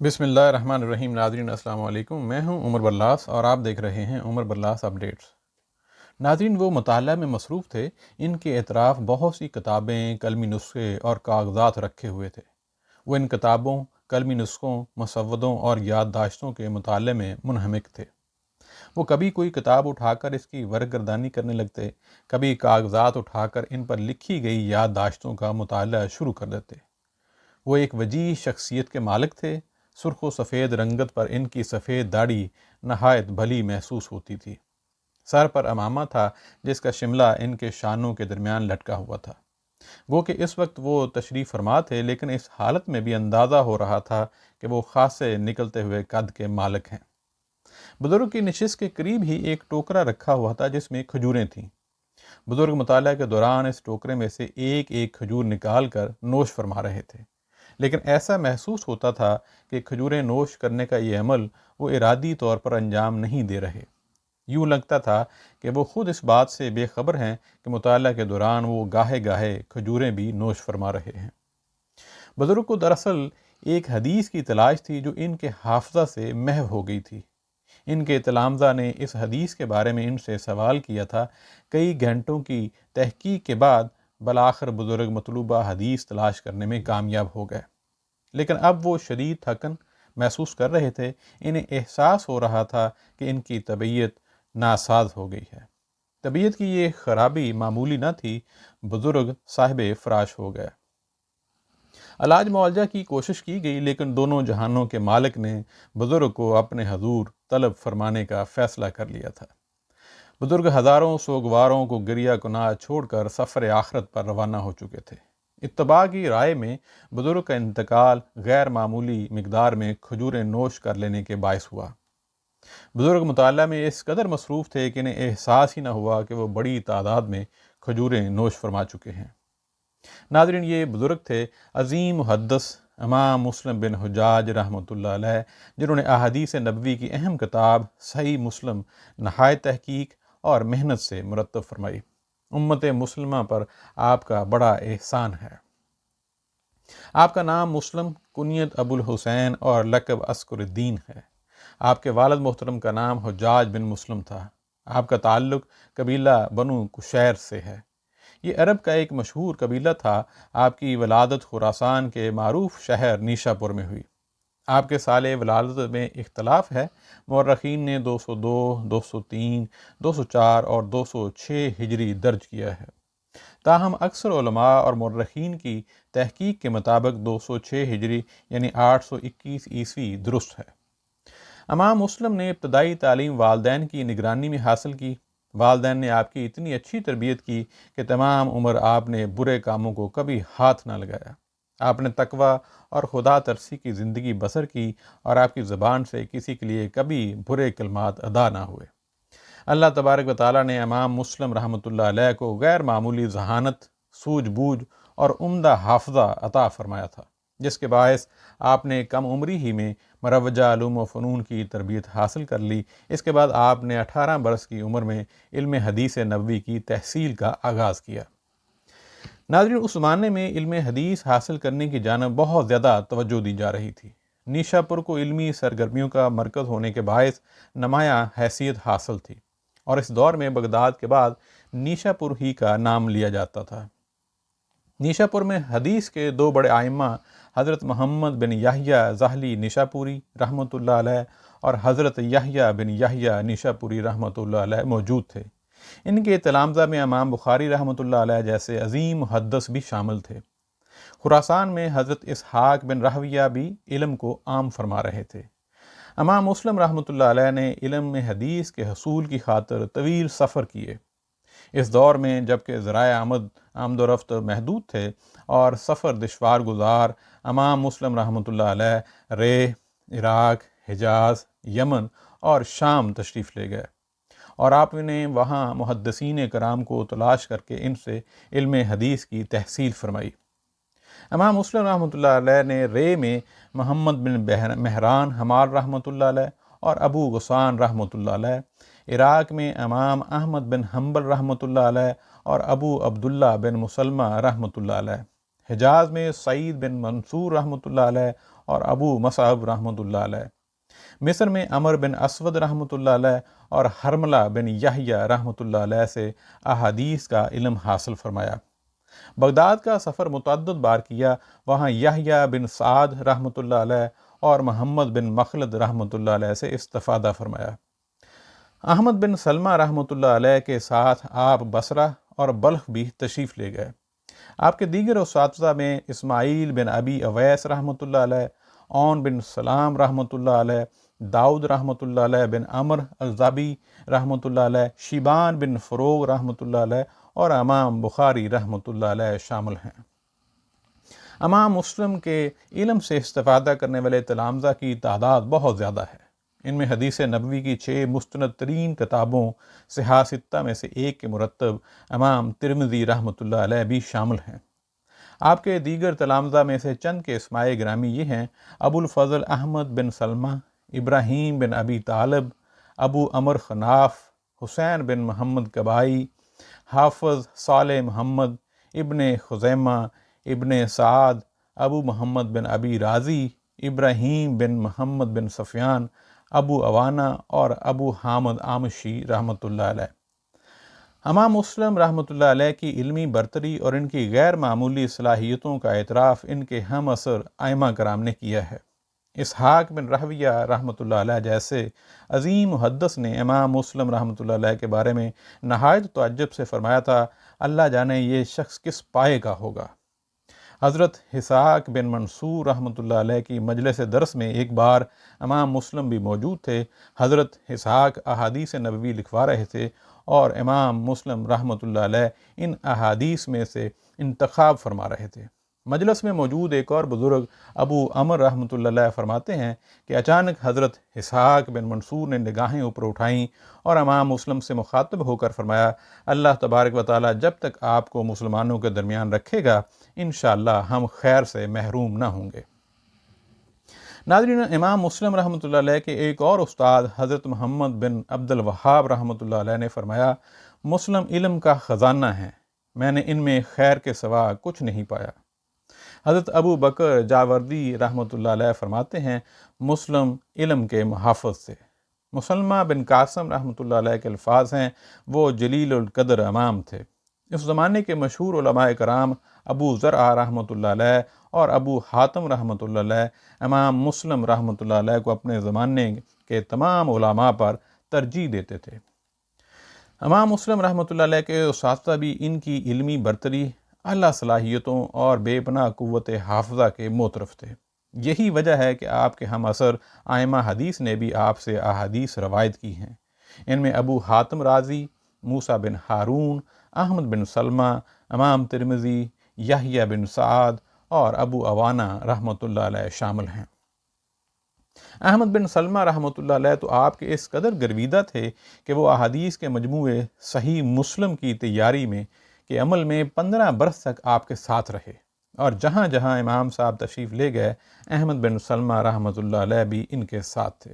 بسم اللہ الرحمن الرحیم۔ ناظرین السلام علیکم، میں ہوں عمر برلاس اور آپ دیکھ رہے ہیں عمر برلاس اپڈیٹس۔ ناظرین، وہ مطالعہ میں مصروف تھے، ان کے اطراف بہت سی کتابیں، قلمی نسخے اور کاغذات رکھے ہوئے تھے۔ وہ ان کتابوں، قلمی نسخوں، مسودوں اور یادداشتوں کے مطالعے میں منہمک تھے۔ وہ کبھی کوئی کتاب اٹھا کر اس کی ورق گردانی کرنے لگتے، کبھی کاغذات اٹھا کر ان پر لکھی گئی یادداشتوں کا مطالعہ شروع کر دیتے۔ وہ ایک وجیح شخصیت کے مالک تھے۔ سرخ و سفید رنگت پر ان کی سفید داڑھی نہایت بھلی محسوس ہوتی تھی۔ سر پر عمامہ تھا جس کا شملہ ان کے شانوں کے درمیان لٹکا ہوا تھا۔ گو کہ اس وقت وہ تشریف فرما تھے، لیکن اس حالت میں بھی اندازہ ہو رہا تھا کہ وہ خاصے نکلتے ہوئے قد کے مالک ہیں۔ بزرگ کی نشست کے قریب ہی ایک ٹوکرا رکھا ہوا تھا جس میں کھجوریں تھیں۔ بزرگ مطالعہ کے دوران اس ٹوکرے میں سے ایک ایک کھجور نکال کر نوش فرما رہے تھے، لیکن ایسا محسوس ہوتا تھا کہ کھجوریں نوش کرنے کا یہ عمل وہ ارادی طور پر انجام نہیں دے رہے۔ یوں لگتا تھا کہ وہ خود اس بات سے بے خبر ہیں کہ مطالعہ کے دوران وہ گاہے گاہے کھجوریں بھی نوش فرما رہے ہیں۔ بزرگ کو دراصل ایک حدیث کی تلاش تھی جو ان کے حافظہ سے محو ہو گئی تھی۔ ان کے تلامذہ نے اس حدیث کے بارے میں ان سے سوال کیا تھا۔ کئی گھنٹوں کی تحقیق کے بعد بالآخر بزرگ مطلوبہ حدیث تلاش کرنے میں کامیاب ہو گئے، لیکن اب وہ شدید تھکن محسوس کر رہے تھے۔ انہیں احساس ہو رہا تھا کہ ان کی طبیعت ناساز ہو گئی ہے۔ طبیعت کی یہ خرابی معمولی نہ تھی، بزرگ صاحب فراش ہو گئے۔ علاج معالجہ کی کوشش کی گئی، لیکن دونوں جہانوں کے مالک نے بزرگ کو اپنے حضور طلب فرمانے کا فیصلہ کر لیا تھا۔ بزرگ ہزاروں سوگواروں کو گریہ کناہ چھوڑ کر سفر آخرت پر روانہ ہو چکے تھے۔ اتباع کی رائے میں بزرگ کا انتقال غیر معمولی مقدار میں کھجوریں نوش کر لینے کے باعث ہوا۔ بزرگ مطالعہ میں اس قدر مصروف تھے کہ انہیں احساس ہی نہ ہوا کہ وہ بڑی تعداد میں کھجوریں نوش فرما چکے ہیں۔ ناظرین، یہ بزرگ تھے عظیم محدث امام مسلم بن حجاج رحمۃ اللہ علیہ، جنہوں نے احادیث نبوی کی اہم کتاب صحیح مسلم نہایت تحقیق اور محنت سے مرتب فرمائی۔ امت مسلمہ پر آپ کا بڑا احسان ہے۔ آپ کا نام مسلم، کنیت ابو الحسین اور لقب عسکر الدین ہے۔ آپ کے والد محترم کا نام حجاج بن مسلم تھا۔ آپ کا تعلق قبیلہ بنو کشیر سے ہے۔ یہ عرب کا ایک مشہور قبیلہ تھا۔ آپ کی ولادت خراسان کے معروف شہر نیشا پور میں ہوئی۔ آپ کے سال ولادت میں اختلاف ہے۔ مورخین نے 202، 203، 204 اور 206 ہجری درج کیا ہے، تاہم اکثر علماء اور مورخین کی تحقیق کے مطابق 206 ہجری یعنی 821 عیسوی درست ہے۔ امام مسلم نے ابتدائی تعلیم والدین کی نگرانی میں حاصل کی۔ والدین نے آپ کی اتنی اچھی تربیت کی کہ تمام عمر آپ نے برے کاموں کو کبھی ہاتھ نہ لگایا۔ آپ نے تقوی اور خدا ترسی کی زندگی بسر کی اور آپ کی زبان سے کسی کے لیے کبھی برے کلمات ادا نہ ہوئے۔ اللہ تبارک و تعالیٰ نے امام مسلم رحمۃ اللہ علیہ کو غیر معمولی ذہانت، سوجھ بوجھ اور عمدہ حافظہ عطا فرمایا تھا، جس کے باعث آپ نے کم عمری ہی میں مروجہ علوم و فنون کی تربیت حاصل کر لی۔ اس کے بعد آپ نے 18 برس کی عمر میں علم حدیث نبوی کی تحصیل کا آغاز کیا۔ ناظرین، اس زمانے میں علم حدیث حاصل کرنے کی جانب بہت زیادہ توجہ دی جا رہی تھی۔ نیشا پور کو علمی سرگرمیوں کا مرکز ہونے کے باعث نمایاں حیثیت حاصل تھی، اور اس دور میں بغداد کے بعد نیشا پور ہی کا نام لیا جاتا تھا۔ نیشا پور میں حدیث کے دو بڑے ائمہ حضرت محمد بن یحییٰ ذاہلی نیشا پوری رحمۃ اللہ علیہ اور حضرت یحییٰ بن یحییٰ نیشا پوری رحمۃ اللہ علیہ موجود تھے۔ ان کے تلامذہ میں امام بخاری رحمۃ اللہ علیہ جیسے عظیم محدث بھی شامل تھے۔ خراسان میں حضرت اسحاق بن راہویہ بھی علم کو عام فرما رہے تھے۔ امام مسلم رحمۃ اللہ علیہ نے علم میں حدیث کے حصول کی خاطر طویل سفر کیے۔ اس دور میں جبکہ ذرائع آمد و رفت محدود تھے اور سفر دشوار گزار، امام مسلم رحمۃ اللہ علیہ رے، عراق، حجاز، یمن اور شام تشریف لے گئے، اور آپ نے وہاں محدثین کرام کو تلاش کر کے ان سے علم حدیث کی تحصیل فرمائی۔ امام مسلم رحمۃ اللہ علیہ نے رے میں محمد بن مہران حمال رحمۃ اللہ علیہ اور ابو غسان رحمۃ اللہ علیہ، عراق میں امام احمد بن حنبل رحمۃ اللہ علیہ اور ابو عبداللہ بن مسلمہ رحمۃ اللہ علیہ، حجاز میں سعید بن منصور رحمۃ اللہ علیہ اور ابو مصعب رحمۃ اللہ علیہ۔ مصر میں عمر بن اسود رحمۃ اللہ علیہ اور حرملہ بن یحییٰ رحمۃ اللہ علیہ سے احادیث کا علم حاصل فرمایا۔ بغداد کا سفر متعدد بار کیا، وہاں یحییٰ بن سعد رحمۃ اللہ علیہ اور محمد بن مخلد رحمۃ اللہ علیہ سے استفادہ فرمایا۔ احمد بن سلمہ رحمۃ اللہ علیہ کے ساتھ آپ بصرہ اور بلخ بھی تشریف لے گئے۔ آپ کے دیگر اساتذہ میں اسماعیل بن ابی اویس رحمۃ اللہ علیہ، اون بن سلام رحمۃ اللہ علیہ، داؤد رحمۃ اللہ علیہ بن عمر الزابی رحمۃ اللہ علیہ، شیبان بن فروغ رحمۃ اللہ علیہ اور امام بخاری رحمۃ اللہ علیہ شامل ہیں۔ امام مسلم کے علم سے استفادہ کرنے والے تلامذہ کی تعداد بہت زیادہ ہے۔ ان میں حدیث نبوی کی 6 مستند ترین کتابوں صحاح ستہ میں سے ایک کے مرتب امام ترمذی رحمۃ اللہ علیہ بھی شامل ہیں۔ آپ کے دیگر تلامذہ میں سے چند کے اسماء گرامی یہ ہیں: ابو الفضل احمد بن سلمہ، ابراہیم بن ابی طالب، ابو عمر خناف، حسین بن محمد کبائی، حافظ صالح محمد، ابن خزیمہ، ابن سعد، ابو محمد بن ابی راضی، ابراہیم بن محمد بن سفیان، ابو عوانہ اور ابو حامد آمشی رحمۃ اللہ علیہ۔ امام مسلم رحمۃ اللہ علیہ کی علمی برتری اور ان کی غیر معمولی صلاحیتوں کا اعتراف ان کے ہم عصر ائمہ کرام نے کیا ہے۔ اسحاق بن راہویہ رحمۃ اللہ علیہ جیسے عظیم محدث نے امام مسلم رحمۃ اللہ علیہ کے بارے میں نہایت تعجب سے فرمایا تھا: اللہ جانے یہ شخص کس پائے کا ہوگا۔ حضرت اسحاق بن منصور رحمۃ اللہ علیہ کی مجلس درس میں ایک بار امام مسلم بھی موجود تھے۔ حضرت اسحاق احادیث نبوی لکھوا رہے تھے اور امام مسلم رحمۃ اللہ علیہ ان احادیث میں سے انتخاب فرما رہے تھے۔ مجلس میں موجود ایک اور بزرگ ابو عمر رحمۃ اللہ علیہ فرماتے ہیں کہ اچانک حضرت اسحاق بن منصور نے نگاہیں اوپر اٹھائیں اور امام مسلم سے مخاطب ہو کر فرمایا: اللہ تبارک و تعالیٰ جب تک آپ کو مسلمانوں کے درمیان رکھے گا، انشاءاللہ ہم خیر سے محروم نہ ہوں گے۔ ناظرین، امام مسلم رحمۃ اللہ علیہ کے ایک اور استاد حضرت محمد بن عبد الوہاب رحمۃ اللہ علیہ نے فرمایا: مسلم علم کا خزانہ ہے، میں نے ان میں خیر کے سوا کچھ نہیں پایا۔ حضرت ابو بکر جاوردی رحمۃ اللہ علیہ فرماتے ہیں: مسلم علم کے محافظ تھے۔ مسلمہ بن قاسم رحمۃ اللہ علیہ کے الفاظ ہیں: وہ جلیل القدر امام تھے۔ اس زمانے کے مشہور علماء کرام ابو زرع رحمۃ اللہ علیہ اور ابو حاتم رحمۃ اللہ علیہ امام مسلم رحمۃ اللہ علیہ کو اپنے زمانے کے تمام علماء پر ترجیح دیتے تھے۔ امام مسلم رحمۃ اللہ علیہ کے اساتذہ بھی ان کی علمی برتری، اعلیٰ صلاحیتوں اور بے پناہ قوت حافظہ کے معترف تھے۔ یہی وجہ ہے کہ آپ کے ہم عصر ائمہ حدیث نے بھی آپ سے احادیث روایت کی ہیں۔ ان میں ابو حاتم رازی، موسیٰ بن ہارون، احمد بن سلمہ، امام ترمذی، یحییٰ بن سعد اور ابو عوانہ رحمۃ اللہ علیہ شامل ہیں۔ احمد بن سلمہ رحمۃ اللہ علیہ تو آپ کے اس قدر گرویدہ تھے کہ وہ احادیث کے مجموعے صحیح مسلم کی تیاری میں کے عمل میں 15 برس تک آپ کے ساتھ رہے، اور جہاں جہاں امام صاحب تشریف لے گئے، احمد بن سلمہ رحمۃ اللہ علیہ بھی ان کے ساتھ تھے۔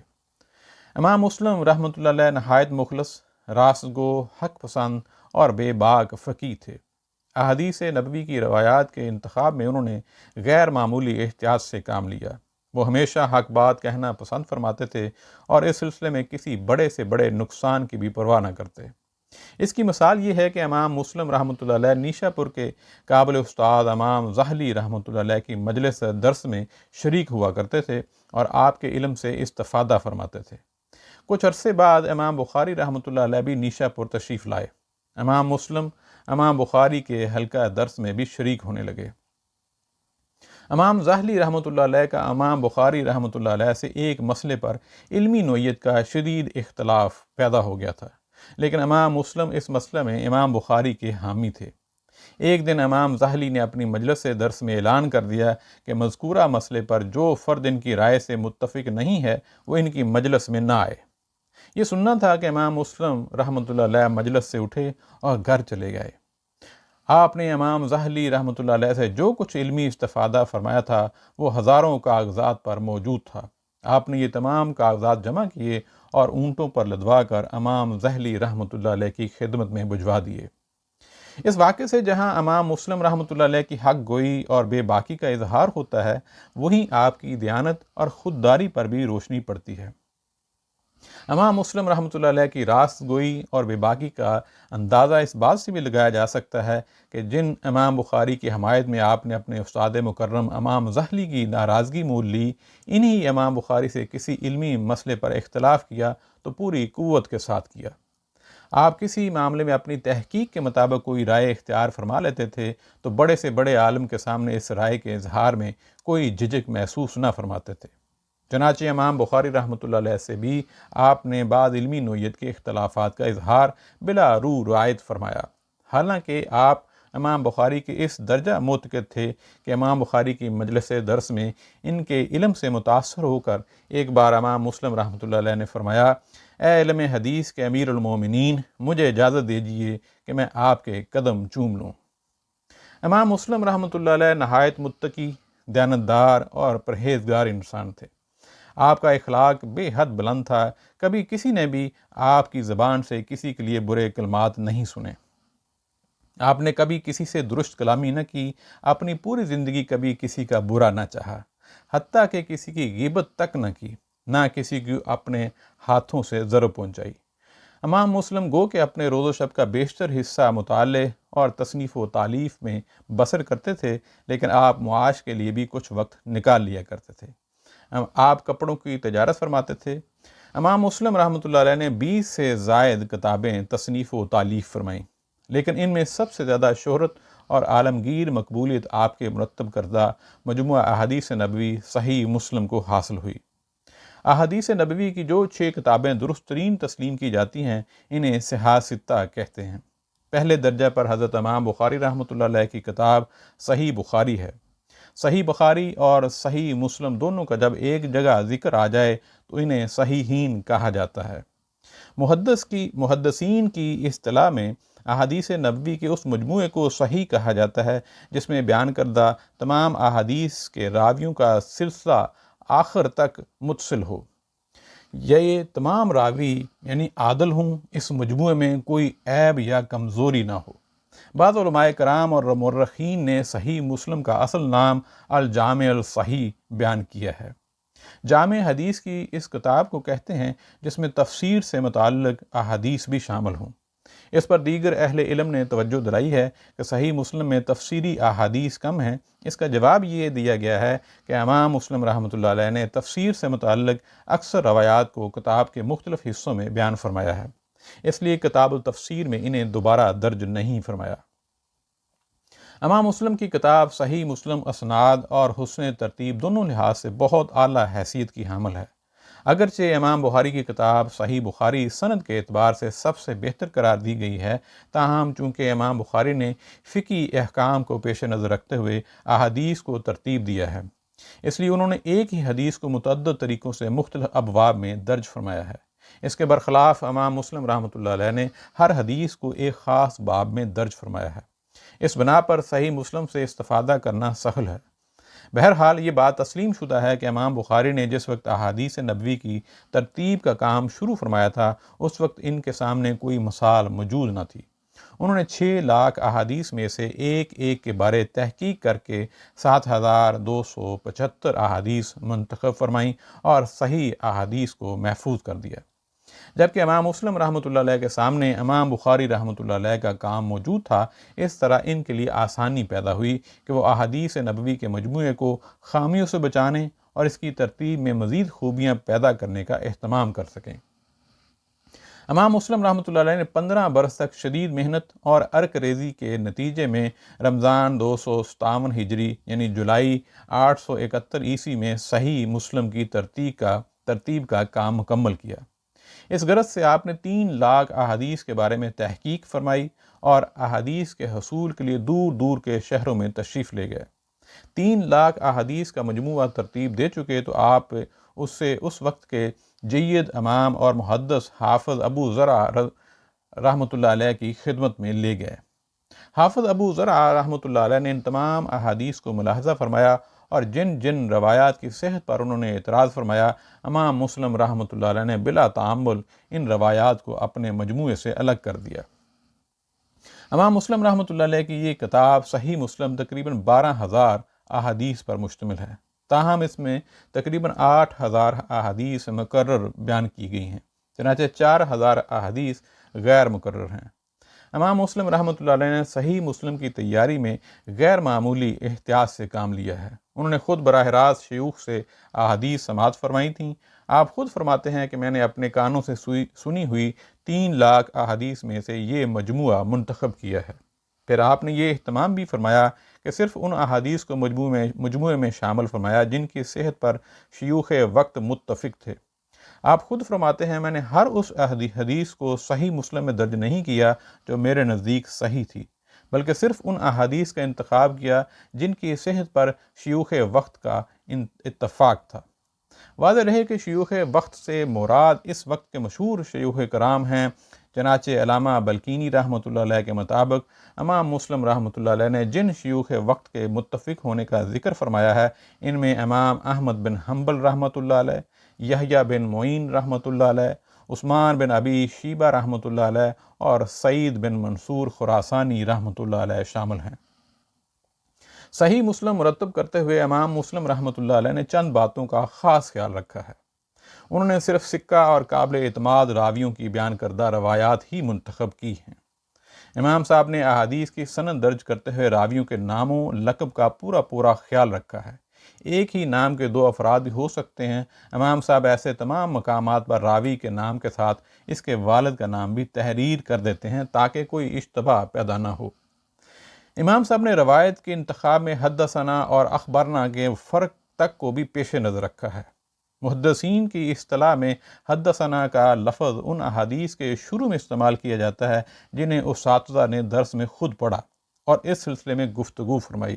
امام مسلم رحمۃ اللہ علیہ نہایت مخلص، راست گو، حق پسند اور بے باک فقیہ تھے۔ احادیث نبوی کی روایات کے انتخاب میں انہوں نے غیر معمولی احتیاط سے کام لیا۔ وہ ہمیشہ حق بات کہنا پسند فرماتے تھے اور اس سلسلے میں کسی بڑے سے بڑے نقصان کی بھی پرواہ نہ کرتے۔ اس کی مثال یہ ہے کہ امام مسلم رحمۃ اللہ علیہ نیشا پور کے قابل استاد امام زاہلی رحمۃ اللہ علیہ کی مجلس درس میں شریک ہوا کرتے تھے اور آپ کے علم سے استفادہ فرماتے تھے۔ کچھ عرصے بعد امام بخاری رحمۃ اللہ علیہ بھی نیشا پور تشریف لائے۔ امام مسلم امام بخاری کے حلقہ درس میں بھی شریک ہونے لگے۔ امام زاہلی رحمۃ اللہ علیہ کا امام بخاری رحمۃ اللہ علیہ سے ایک مسئلے پر علمی نوعیت کا شدید اختلاف پیدا ہو گیا تھا، لیکن امام مسلم اس مسئلے میں امام بخاری کے حامی تھے۔ ایک دن امام زاہلی نے اپنی مجلس درس میں اعلان کر دیا کہ مذکورہ مسئلے پر جو فرد ان کی رائے سے متفق نہیں ہے وہ ان کی مجلس میں نہ آئے۔ یہ سننا تھا کہ امام مسلم رحمۃ اللہ علیہ مجلس سے اٹھے اور گھر چلے گئے۔ آپ نے امام زاہلی رحمۃ اللہ علیہ سے جو کچھ علمی استفادہ فرمایا تھا وہ ہزاروں کاغذات پر موجود تھا۔ آپ نے یہ تمام کاغذات جمع کیے اور اونٹوں پر لدوا کر امام زاہلی رحمۃ اللہ علیہ کی خدمت میں بھجوا دیے۔ اس واقعے سے جہاں امام مسلم رحمۃ اللہ علیہ کی حق گوئی اور بے باکی کا اظہار ہوتا ہے، وہیں آپ کی دیانت اور خودداری پر بھی روشنی پڑتی ہے۔ امام مسلم رحمۃ اللہ علیہ کی راست گوئی اور بے باکی کا اندازہ اس بات سے بھی لگایا جا سکتا ہے کہ جن امام بخاری کی حمایت میں آپ نے اپنے استاد مکرم امام زحلی کی ناراضگی مول لی، انہی امام بخاری سے کسی علمی مسئلے پر اختلاف کیا تو پوری قوت کے ساتھ کیا۔ آپ کسی معاملے میں اپنی تحقیق کے مطابق کوئی رائے اختیار فرما لیتے تھے تو بڑے سے بڑے عالم کے سامنے اس رائے کے اظہار میں کوئی جھجک محسوس نہ فرماتے تھے۔ چنانچہ امام بخاری رحمۃ اللہ علیہ سے بھی آپ نے بعض علمی نوعیت کے اختلافات کا اظہار بلا رو رعایت فرمایا، حالانکہ آپ امام بخاری کے اس درجہ معتقد تھے کہ امام بخاری کی مجلس درس میں ان کے علم سے متاثر ہو کر ایک بار امام مسلم رحمۃ اللہ علیہ نے فرمایا، اے علم حدیث کے امیر المومنین، مجھے اجازت دیجیے کہ میں آپ کے قدم چوم لوں۔ امام مسلم رحمۃ اللہ علیہ نہایت متقی، دیانتدار اور پرہیزگار انسان تھے۔ آپ کا اخلاق بے حد بلند تھا، کبھی کسی نے بھی آپ کی زبان سے کسی کے لیے برے کلمات نہیں سنے۔ آپ نے کبھی کسی سے درست کلامی نہ کی، اپنی پوری زندگی کبھی کسی کا برا نہ چاہا، حتیٰ کہ کسی کی غیبت تک نہ کی، نہ کسی کی اپنے ہاتھوں سے ضرر پہنچائی۔ امام مسلم گو کہ اپنے روز و شب کا بیشتر حصہ مطالعے اور تصنیف و تالیف میں بسر کرتے تھے، لیکن آپ معاش کے لیے بھی کچھ وقت نکال لیا کرتے تھے۔ آپ کپڑوں کی تجارت فرماتے تھے۔ امام مسلم رحمۃ اللہ علیہ نے 20 سے زائد کتابیں تصنیف و تالیف فرمائیں، لیکن ان میں سب سے زیادہ شہرت اور عالمگیر مقبولیت آپ کے مرتب کردہ مجموعہ احادیث نبوی صحیح مسلم کو حاصل ہوئی۔ احادیث نبوی کی جو 6 کتابیں درست ترین تسلیم کی جاتی ہیں، انہیں صحاح ستہ کہتے ہیں۔ پہلے درجہ پر حضرت امام بخاری رحمۃ اللہ علیہ کی کتاب صحیح بخاری ہے۔ صحیح بخاری اور صحیح مسلم دونوں کا جب ایک جگہ ذکر آ جائے تو انہیں صحیحین کہا جاتا ہے۔ محدثین کی اصطلاح میں احادیث نبوی کے اس مجموعے کو صحیح کہا جاتا ہے جس میں بیان کردہ تمام احادیث کے راویوں کا سلسلہ آخر تک متصل ہو۔ یہ تمام راوی یعنی عادل ہوں، اس مجموعے میں کوئی عیب یا کمزوری نہ ہو۔ بعض علماء کرام اور مورخین نے صحیح مسلم کا اصل نام الجامع الصحیح بیان کیا ہے۔ جامع حدیث کی اس کتاب کو کہتے ہیں جس میں تفسیر سے متعلق احادیث بھی شامل ہوں۔ اس پر دیگر اہل علم نے توجہ دلائی ہے کہ صحیح مسلم میں تفسیری احادیث کم ہیں۔ اس کا جواب یہ دیا گیا ہے کہ امام مسلم رحمۃ اللہ علیہ نے تفسیر سے متعلق اکثر روایات کو کتاب کے مختلف حصوں میں بیان فرمایا ہے، اس لیے کتاب التفسیر میں انہیں دوبارہ درج نہیں فرمایا۔ امام مسلم کی کتاب صحیح مسلم اسناد اور حسن ترتیب دونوں لحاظ سے بہت اعلیٰ حیثیت کی حامل ہے۔ اگرچہ امام بخاری کی کتاب صحیح بخاری سند کے اعتبار سے سب سے بہتر قرار دی گئی ہے، تاہم چونکہ امام بخاری نے فقہی احکام کو پیش نظر رکھتے ہوئے احادیث کو ترتیب دیا ہے، اس لیے انہوں نے ایک ہی حدیث کو متعدد طریقوں سے مختلف ابواب میں درج فرمایا ہے۔ اس کے برخلاف امام مسلم رحمۃ اللہ علیہ نے ہر حدیث کو ایک خاص باب میں درج فرمایا ہے۔ اس بنا پر صحیح مسلم سے استفادہ کرنا سہل ہے۔ بہرحال یہ بات تسلیم شدہ ہے کہ امام بخاری نے جس وقت احادیث نبوی کی ترتیب کا کام شروع فرمایا تھا، اس وقت ان کے سامنے کوئی مثال موجود نہ تھی۔ انہوں نے 6 لاکھ احادیث میں سے ایک ایک کے بارے تحقیق کر کے 7275 احادیث منتخب فرمائیں اور صحیح احادیث کو محفوظ کر دیا، جبکہ امام مسلم رحمۃ اللہ علیہ کے سامنے امام بخاری رحمۃ اللہ علیہ کا کام موجود تھا۔ اس طرح ان کے لیے آسانی پیدا ہوئی کہ وہ احادیث نبوی کے مجموعے کو خامیوں سے بچانے اور اس کی ترتیب میں مزید خوبیاں پیدا کرنے کا اہتمام کر سکیں۔ امام مسلم رحمۃ اللہ علیہ نے 15 برس تک شدید محنت اور عرق ریزی کے نتیجے میں رمضان 257 ہجری یعنی جولائی 871 عیسوی میں صحیح مسلم کی ترتیب کا کام مکمل کیا۔ اس غرض سے آپ نے 3 لاکھ احادیث کے بارے میں تحقیق فرمائی اور احادیث کے حصول کے لیے دور دور کے شہروں میں تشریف لے گئے۔ 3 لاکھ احادیث کا مجموعہ ترتیب دے چکے تو آپ اس سے اس وقت کے جید امام اور محدث حافظ ابو زرع رحمۃ اللہ علیہ کی خدمت میں لے گئے۔ حافظ ابو زرع رحمۃ اللہ علیہ نے ان تمام احادیث کو ملاحظہ فرمایا اور جن جن روایات کی صحت پر انہوں نے اعتراض فرمایا، امام مسلم رحمۃ اللہ علیہ نے بلا تعمل ان روایات کو اپنے مجموعے سے الگ کر دیا۔ امام مسلم رحمۃ اللہ علیہ کی یہ کتاب صحیح مسلم تقریباً 12,000 احادیث پر مشتمل ہے، تاہم اس میں تقریباً 8,000 احادیث مکرر بیان کی گئی ہیں، چنانچہ 4,000 احادیث غیر مکرر ہیں۔ امام مسلم رحمۃ اللہ علیہ نے صحیح مسلم کی تیاری میں غیر معمولی احتیاط سے کام لیا ہے۔ انہوں نے خود براہ راست شیوخ سے احادیث سماعت فرمائی تھیں۔ آپ خود فرماتے ہیں کہ میں نے اپنے کانوں سے سنی ہوئی 3 لاکھ احادیث میں سے یہ مجموعہ منتخب کیا ہے۔ پھر آپ نے یہ اہتمام بھی فرمایا کہ صرف ان احادیث کو مجموعے میں شامل فرمایا جن کی صحت پر شیوخ وقت متفق تھے۔ آپ خود فرماتے ہیں میں نے ہر اس حدیث کو صحیح مسلم میں درج نہیں کیا جو میرے نزدیک صحیح تھی، بلکہ صرف ان احادیث کا انتخاب کیا جن کی صحت پر شیوخ وقت کا اتفاق تھا۔ واضح رہے کہ شیوخ وقت سے مراد اس وقت کے مشہور شیوخ کرام ہیں، چنانچہ علامہ بلکینی رحمۃ اللہ علیہ کے مطابق امام مسلم رحمۃ اللہ علیہ نے جن شیوخ وقت کے متفق ہونے کا ذکر فرمایا ہے، ان میں امام احمد بن حنبل رحمۃ اللہ علیہ، یحییٰ بن معین رحمۃ اللہ علیہ، عثمان بن ابی شیبہ رحمۃ اللہ علیہ اور سعید بن منصور خراسانی رحمۃ اللہ علیہ شامل ہیں۔ صحیح مسلم مرتب کرتے ہوئے امام مسلم رحمۃ اللہ علیہ نے چند باتوں کا خاص خیال رکھا ہے۔ انہوں نے صرف سکہ اور قابل اعتماد راویوں کی بیان کردہ روایات ہی منتخب کی ہیں۔ امام صاحب نے احادیث کی سند درج کرتے ہوئے راویوں کے ناموں لقب کا پورا خیال رکھا ہے۔ ایک ہی نام کے 2 افراد بھی ہو سکتے ہیں۔ امام صاحب ایسے تمام مقامات پر راوی کے نام کے ساتھ اس کے والد کا نام بھی تحریر کر دیتے ہیں تاکہ کوئی اشتباہ پیدا نہ ہو۔ امام صاحب نے روایت کے انتخاب میں حدثنا اور اخبرنا کے فرق تک کو بھی پیش نظر رکھا ہے۔ محدثین کی اصطلاح میں حدثنا کا لفظ ان احادیث کے شروع میں استعمال کیا جاتا ہے جنہیں اساتذہ نے درس میں خود پڑھا اور اس سلسلے میں گفتگو فرمائی۔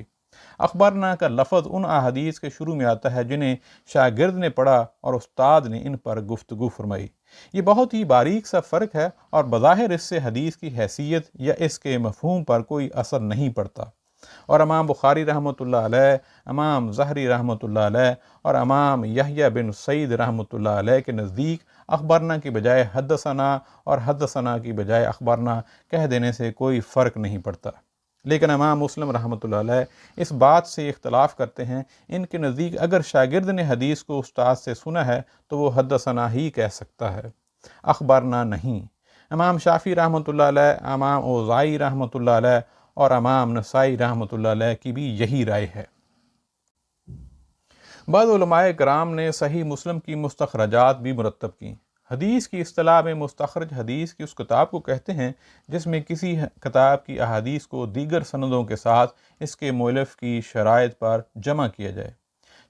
اخبرنا کا لفظ ان احادیث کے شروع میں آتا ہے جنہیں شاگرد نے پڑھا اور استاد نے ان پر گفتگو فرمائی۔ یہ بہت ہی باریک سا فرق ہے اور بظاہر اس سے حدیث کی حیثیت یا اس کے مفہوم پر کوئی اثر نہیں پڑتا، اور امام بخاری رحمۃ اللہ علیہ، امام زہری رحمۃ اللہ علیہ اور امام یحییٰ بن سعید رحمۃ اللہ علیہ کے نزدیک اخبرنا کی بجائے حدثنا اور حدثنا کی بجائے اخبرنا کہہ دینے سے کوئی فرق نہیں پڑتا، لیکن امام مسلم رحمۃ اللہ علیہ اس بات سے اختلاف کرتے ہیں۔ ان کے نزدیک اگر شاگرد نے حدیث کو استاد سے سنا ہے تو وہ حدثنا ہی کہہ سکتا ہے، اخبرنا نہیں۔ امام شافعی رحمۃ اللہ علیہ، امام اوزاعی رحمۃ اللہ علیہ اور امام نسائی رحمۃ اللہ علیہ کی بھی یہی رائے ہے۔ بعض علماء کرام نے صحیح مسلم کی مستخرجات بھی مرتب کیں۔ حدیث کی اصطلاح میں مستخرج حدیث کی اس کتاب کو کہتے ہیں جس میں کسی کتاب کی احادیث کو دیگر سندوں کے ساتھ اس کے مؤلف کی شرائط پر جمع کیا جائے۔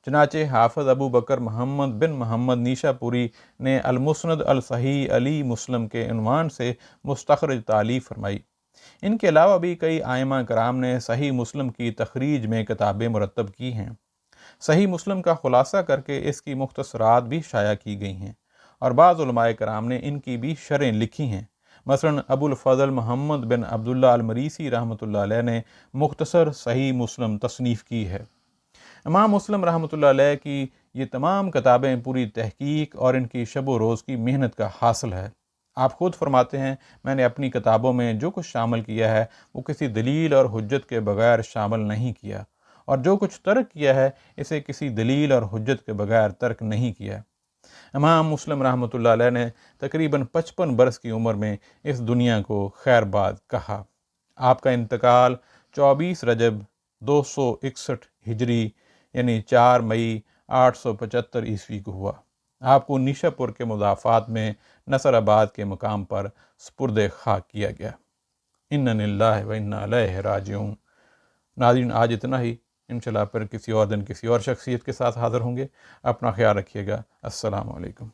چنانچہ حافظ ابو بکر محمد بن محمد نیشا پوری نے المسند الصحیح علی مسلم کے عنوان سے مستخرج تالیف فرمائی۔ ان کے علاوہ بھی کئی ائمہ کرام نے صحیح مسلم کی تخریج میں کتابیں مرتب کی ہیں۔ صحیح مسلم کا خلاصہ کر کے اس کی مختصرات بھی شائع کی گئی ہیں اور بعض علماء کرام نے ان کی بھی شرحیں لکھی ہیں۔ مثلا ابو الفضل محمد بن عبداللہ المریسی رحمۃ اللہ علیہ نے مختصر صحیح مسلم تصنیف کی ہے۔ امام مسلم رحمۃ اللہ علیہ کی یہ تمام کتابیں پوری تحقیق اور ان کی شب و روز کی محنت کا حاصل ہے۔ آپ خود فرماتے ہیں میں نے اپنی کتابوں میں جو کچھ شامل کیا ہے وہ کسی دلیل اور حجت کے بغیر شامل نہیں کیا، اور جو کچھ ترک کیا ہے اسے کسی دلیل اور حجت کے بغیر ترک نہیں کیا۔ امام مسلم رحمۃ اللہ علیہ نے تقریباً 55 برس کی عمر میں اس دنیا کو خیر باد کہا۔ آپ کا انتقال 24 رجب 261 ہجری یعنی 4 مئی 875 عیسوی کو ہوا۔ آپ کو نیشا پور کے مضافات میں نصر آباد کے مقام پر سپرد خاک کیا گیا۔ انا للہ و انا الیہ راجعون۔ ناظرین آج اتنا ہی، انشاءاللہ پھر کسی اور دن کسی اور شخصیت کے ساتھ حاضر ہوں گے۔ اپنا خیال رکھیے گا۔ السلام علیکم۔